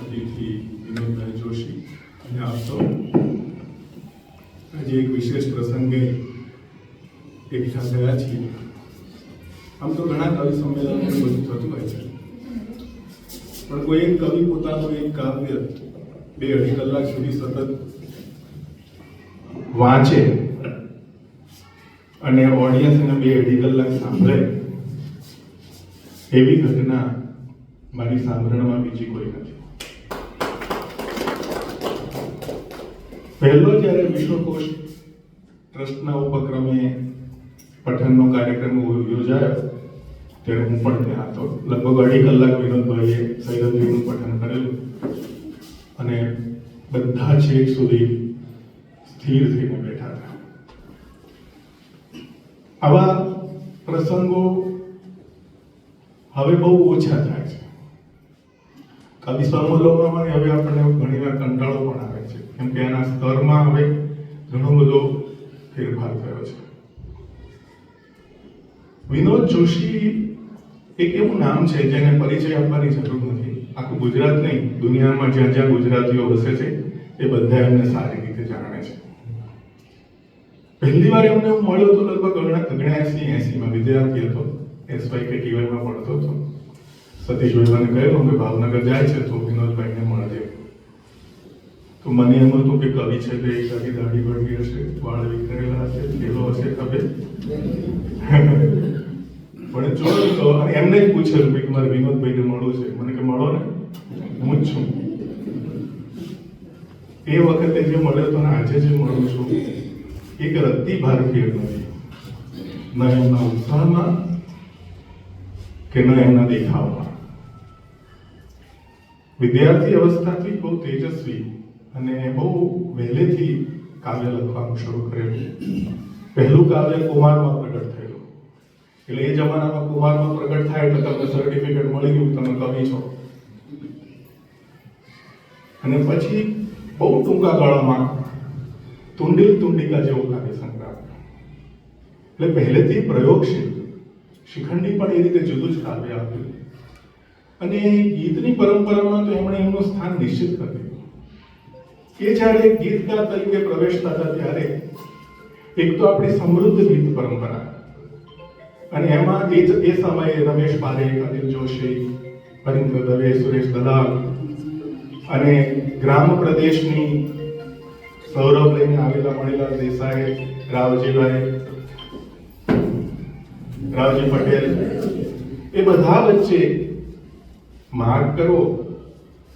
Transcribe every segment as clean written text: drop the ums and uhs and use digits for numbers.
અતિથિ વિનોદભાઈ જોશી અને આપ સૌ આજે એક વિશેષ પ્રસંગે એકઠા થયા છીએ. આમ તો ઘણા કવિ સંમેલનો બધું થતું હોય છે, પણ કોઈ એક કવિ પોતાનું એક કાવ્ય 2-2.5 કલાક સુધી સતત વાંચે અને ઓડિયન્સ એને 2-2.5 કલાક સાંભળે એવી ઘટના મારી સાંભળવામાં બીજી કોઈ નથી. પહેલો જ્યારે વિશ્વકોશ ટ્રસ્ટના ઉપક્રમે પઠનનો કાર્યક્રમ યોજાયો ત્યારે હું પણ ત્યાં હતો. લગભગ 2.5 કલાક વિનોદભાઈએ સૈરંદ્રીનું પઠન કરેલું અને બધા છેક સુધી સ્થિર થઈને બેઠા હતા. આવા પ્રસંગો હવે બહુ ઓછા થાય છે. કવિ સંમેલનોમાં હવે આપણને ઘણીવાર કંટાળો પણ આવે છે, કેમ કે એના સ્તરમાં હવે ઘણો બધો ફેરફાર થયો છે. વિનોદ જોશી એક એવું નામ છે જેને પરિચય આપવાની જરૂર નથી. આખું ગુજરાત નહીં, દુનિયામાં જ્યાં જ્યાં ગુજરાતીઓ વસે છે એ બધા એમને સારી રીતે જાણે છે. પહેલી વાર એમને હું મળ્યો તો લગભગ 79-80માં વિદ્યાર્થી હતો, એસવાય કે ટીવાયમાં ભણતો હતો. સતીશભાઈને કહ્યું કે ભાવનગર જાય છે તો વિનોદભાઈને મળજે. તો મને એમ હતું કે કવિ છે તે એકાદી દાઢી બળવી હશે, વાળ વિખરેલા હશે, થેલો હશે ખભે. પણ જોયું તો અને એમને જ પૂછેલું કે મારે વિનોદભાઈને મળવું છે. મને કે મળો ને, હું જ છું. એ વખતે જે મળ્યો તો ને આજે જે મળું છું એક રત્તી ભાર ફેર નથી, ન એમના ઉત્સાહમાં કે ન એમના દેખાવમાં. વિદ્યાર્થી અવસ્થાથી બહુ તેજસ્વી અને બહુ વહેલેથી કાવ્ય લખવાનું શરૂ કરેલું. પહેલું કાવ્ય કુમારમાં પ્રગટ થયેલું. એટલે એ જમાનામાં કુમારમાં પ્રગટ થાય એટલે તમને સર્ટિફિકેટ મળી ગયું, તમે કવિ છો. અને પછી બહુ ટૂંકા ગાળામાં તુંડીલ તુંડિકા જેવો કાવ્ય સંગ્રહ. એટલે પહેલેથી પ્રયોગશીલ, શિખંડી પણ એ રીતે જુદું જ કાવ્ય આપ્યું. અને ગીતની પરંપરામાં તો એમણે એમનું સ્થાન નિશ્ચિત કરી દીધું. એ જ્યારે ગીતકાર તરીકે પ્રવેશતા હતા ત્યારે એક તો આપણી સમૃદ્ધ ગીત પરંપરા, અને એમાં એ સમયે રમેશ પારેખ, અનિલ જોશી, હરીન્દ્ર દવે, સુરેશ દલાલ અને ગ્રામ પ્રદેશની સૌરભ લઈને આવેલા મણિલાલ દેસાઈ, રાવજી પટેલ, એ બધા વચ્ચે માર્ગ કરવો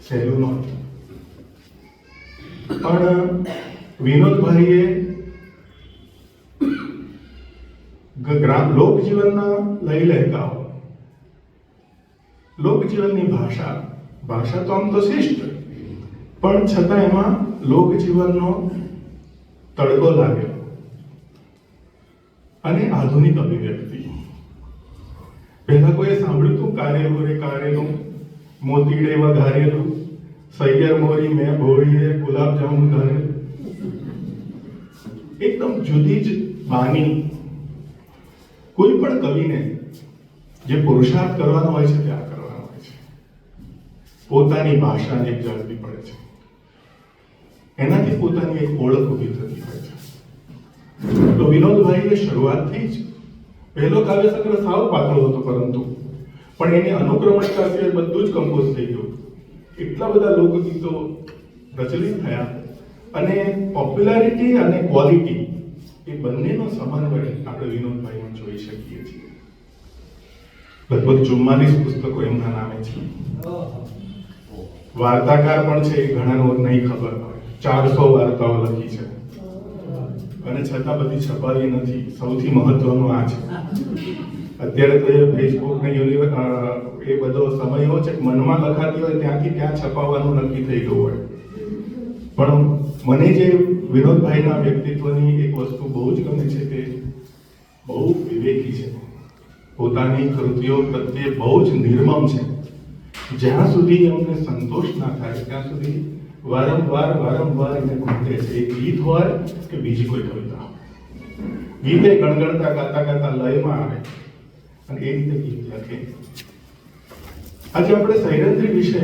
સહેલું નહોતું. પણ વિનોદભાઈએ લોકજીવનના લઈ લહેકાઓ, લોકજીવનની ભાષા તો આમ તો શ્રેષ્ઠ, પણ છતાં એમાં લોકજીવનનો તડકો લાગ્યો અને આધુનિક અભિવ્યક્તિ. પહેલા કોઈ સાંભળ્યું હતું કારેલું રે કારેલું, મોતીડે વઘારેલું, સૈયર મોરી મેં ભોળીએ ગુલાબ જામુન ધારેલું. એકદમ જુદી જ બાની. કોઈ પણ કવિને જે પુરુષાર્થ કરવાનો હોય છે તે આ કરવાનો હોય છે. પોતાની ભાષાને એક જાળવી પડે છે, એનાથી પોતાની એક ઓળખ ઊભી થતી હોય છે. તો વિનોદભાઈએ શરૂઆતથી જ પહેલો કાવ્ય સંગ્રહ સાવ પાતળો હતો, પરંતુ પણ એની અનુક્રમણિકા સિવાય બધું જ કમ્પોઝ થઈ ગયું. એટલા બધા લોકગીતો પ્રચલિત થયા અને પોપ્યુલારિટી અને ક્વોલિટી એ બંનેનો સમન્વય આપણે વિનોદભાઈમાં જોઈ શકીએ છીએ. લગભગ 44 પુસ્તકો એમના નામે છે. વાર્તાકાર પણ છે, ઘણાનો નહીં ખબર હોય. 400 વાર્તાઓ લખી છે અને છતાં બધી છપાવી નથી. સૌથી મહત્વનું આ છે. અત્યારે તો એ ફેસબુક ને એ બધો સમય એવો છે કે મનમાં લખાતી હોય ત્યાંથી ત્યાં છપાવવાનું નક્કી થઈ ગયું હોય. પણ મને જે વિનોદભાઈના વ્યક્તિત્વની એક વસ્તુ બહુ જ ગમે છે કે બહુ વિવેકી છે, પોતાની કૃતિઓ પ્રત્યે બહુ જ નિર્મમ છે. જ્યાં સુધી એમને સંતોષ ના થાય ત્યાં સુધી વારંવાર એને ગૂંથે છે. એક ગીત હોય કે બીજી કોઈ કવિતા, ગીતે ગણગણતા ગાતા લયમાં આવે અને એ રીતે ગીત લખે. આજે આપણે સૈરંદ્રી વિશે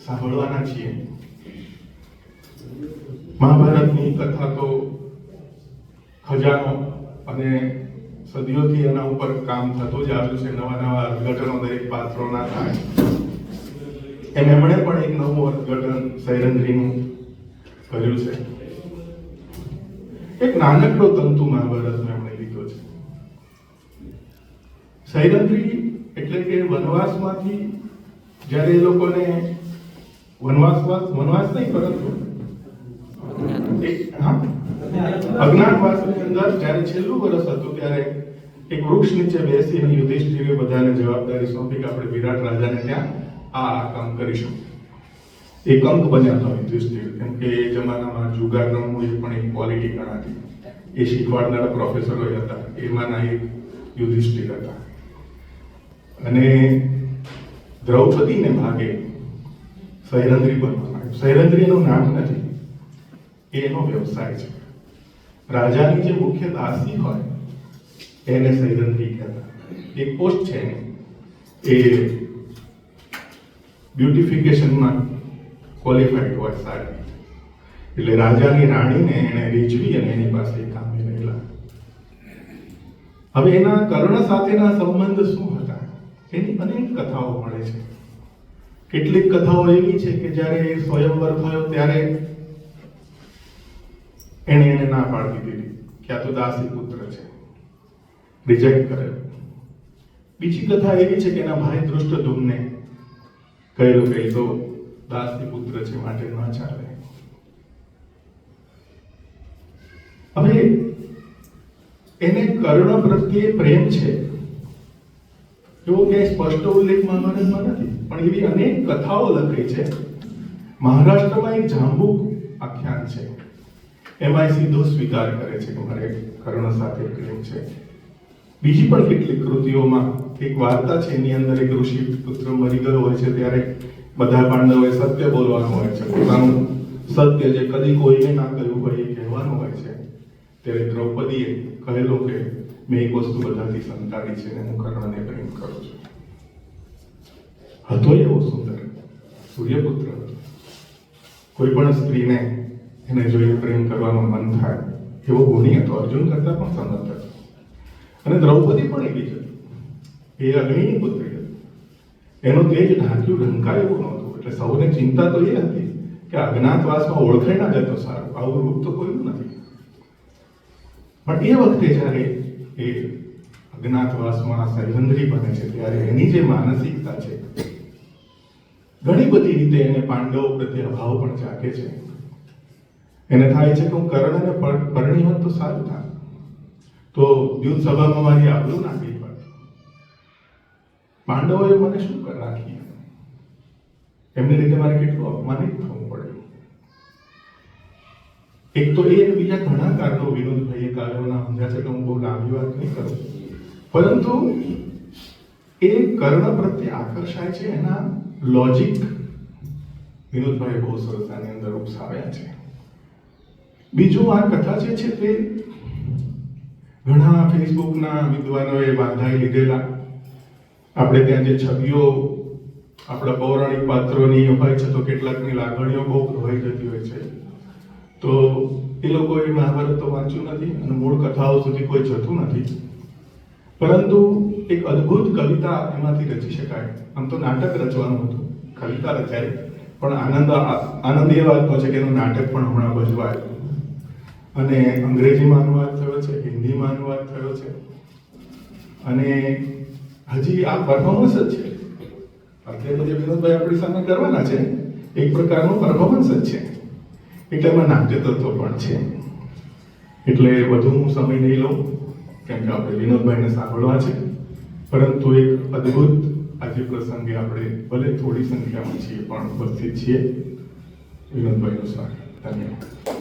સાંભળવાના છીએ. મહાભારતની કથા તો ખજાનો અને સદીઓથી એના ઉપર કામ થતું જ આવ્યું છે. નવા નવા અર્થઘટનો દરેક પાત્રોના થાય. એમણે પણ એક નવું અર્થઘટન સૈરંધ્રીનું કર્યું છે. એક નાનકડો તંતુ મહાભારતમાં એમણે લીધો છે. સૈરંધ્રી એટલે કે વનવાસમાંથી જ્યારે એ લોકોને વનવાસ નહીં પરંતુ અજ્ઞાતવાસની અંદર જ્યારે છેલ્લું વર્ષ હતું ત્યારે એક વૃક્ષ નીચે બેસીને યુધિષ્ઠિરે બધાને જવાબદારી સોંપી કે આપણે વિરાટ રાજાને ત્યાં આ કામ કરીશું. એક અંક બન્યા હતા યુધિષ્ઠિર, કેમ કે એ જમાનામાં જુગાર રમવું એ પણ એક ક્વોલિટી ગણાતી. એ શીખવાડનારા પ્રોફેસરો હતા, એમાંના એક યુધિષ્ઠિર હતા. અને દ્રૌપદીને ભાગે સૈરંધ્રી બનવામાં આવ્યું. સૈરંધ્રી એનું નામ નથી, એ એનો વ્યવસાય છે. રાજાની જે મુખ્ય દાસી હોય એને સૈરંધ્રી કહેતા. એક પોસ્ટ છે એ બ્યુટિફિકેશનમાં ક્વોલિફાઈડ હોય સારી, એટલે રાજાની રાણીને એને રીઝવી અને એની પાસે કામે રહેલા. હવે એના કર્ણ સાથેના સંબંધ શું હતા એની અનેક કથાઓ મળે છે. કેટલીક કથાઓ એવી છે કે જ્યારે સ્વયંવર થયો ત્યારે એને ના પાડી દીધી કે આ તો દાસી પુત્ર છે, રિજેક્ટ કર્યો. બીજી કથા એવી છે કે એના ભાઈ ધૃષ્ટદ્યુમ્ને કહેલું કે તો દાસી પુત્ર છે માટે ન ચાલે. હવે એને કર્ણ પ્રત્યે પ્રેમ છે એવો ક્યાંય સ્પષ્ટ ઉલ્લેખ મહાભારતમાં નથી, પણ એવી અનેક કથાઓ લખાઈ છે. મહારાષ્ટ્રમાં એક જાંબુક આખ્યાન છે, એમાં સીધો સ્વીકાર કરે છે કે મારે કર્ણ સાથે પ્રેમ છે. બીજી પણ કેટલીક કૃતિઓમાં એક વાર્તા છે, એની અંદર એક ઋષિ પુત્ર મરી ગયો હોય છે ત્યારે બધા પાંડવોએ સત્ય બોલવાનું હોય છે, પોતાનું સત્ય જે કદી કોઈને ના કહ્યું હોય એ કહેવાનું હોય છે. ત્યારે દ્રૌપદીએ કહેલું કે મેં એક વસ્તુ બધાથી સંતાડી છે અને હું કર્ણને પ્રેમ કરું છું. હતો એવો સુંદર સૂર્યપુત્ર. કોઈ પણ સ્ત્રીને એને જોઈને પ્રેમ કરવાનું મન થાય એવો ગુણી હતો. અર્જુન કરતા પણ સમર્થ હતો. અને દ્રૌપદી પણ એવી જ હતી. એ અગ્નિની પુત્રી હતી. એનું તેજ ઢાંક્યું ઢંકાય એવું નહોતું. એટલે સૌને ચિંતા તો એ હતી કે અજ્ઞાતવાસમાં ઓળખાઈ ના જાય તો સારું, આવું રૂપ તો કોઈનું નથી. પણ એ વખતે જ્યારે એ અજ્ઞાતવાસમાં સૈરંધ્રી બને છે ત્યારે એની જે માનસિકતા છે ઘણી બધી રીતે એને પાંડવો પ્રત્યે અભાવ પણ જાગે છે. એને થાય છે કે હું કર્ણને પરણી હોત તો સારું થાય, તો યુદ્ધ સભામાં મારી આબરૂ નાખવી પડે. પાંડવોએ મને શું રાખી, એમની રીતે મારે કેટલું અપમાનિત થવું પડ્યું. એક તો એ બીજા ઘણા કારણો વિનોદભાઈએ કારણોના સમજ્યા છે, તો હું બહુ લાંબી વાત નહીં કરું. પરંતુ એ કર્ણ પ્રત્યે આકર્ષાય છે એના લોજિક વિનોદભાઈએ બહુ સરસ આની અંદર ઉપસાવ્યા છે. બીજું આ કથા જે છે તે ઘણા ફેસબુકના વિદ્વાનોએ બાંધાઈ લીધેલા આપણે ત્યાં જે છબીઓ આપણા પૌરાણિક પાત્રોની હોય છે, તો કેટલાકની લાગણીઓ બહુ હોય જતી હોય છે. તો એ લોકોએ મહાભારત તો વાંચ્યું નથી અને મૂળ કથાઓ સુધી કોઈ જતું નથી. પરંતુ એક અદ્ભુત કવિતા એમાંથી રચી શકાય. આમ તો નાટક રચવાનું હતું, કવિતા રચાય, પણ આનંદ એ વાતનો છે કે એનું નાટક પણ હમણાં ભજવાય અને અંગ્રેજીમાં અનુવાદ થયો છે, હિન્દીમાં અનુવાદ થયો છે. અને હજી આ પરફોર્મન્સ જ છે. એટલે બધે વિનોદભાઈ આપણી સામે કરવાના છે, એક પ્રકારનું પરફોર્મન્સ જ છે. એટલે એમાં નાટ્ય તત્વ પણ છે. એટલે વધુ હું સમય નહીં લઉં, કેમ કે આપણે વિનોદભાઈને સાંભળવા છે. પરંતુ એક અદ્ભુત આજે પ્રસંગે આપણે ભલે થોડી સંખ્યામાં છીએ પણ ઉપસ્થિત છીએ. વિનોદભાઈનું સ્વાગત. ધન્યવાદ.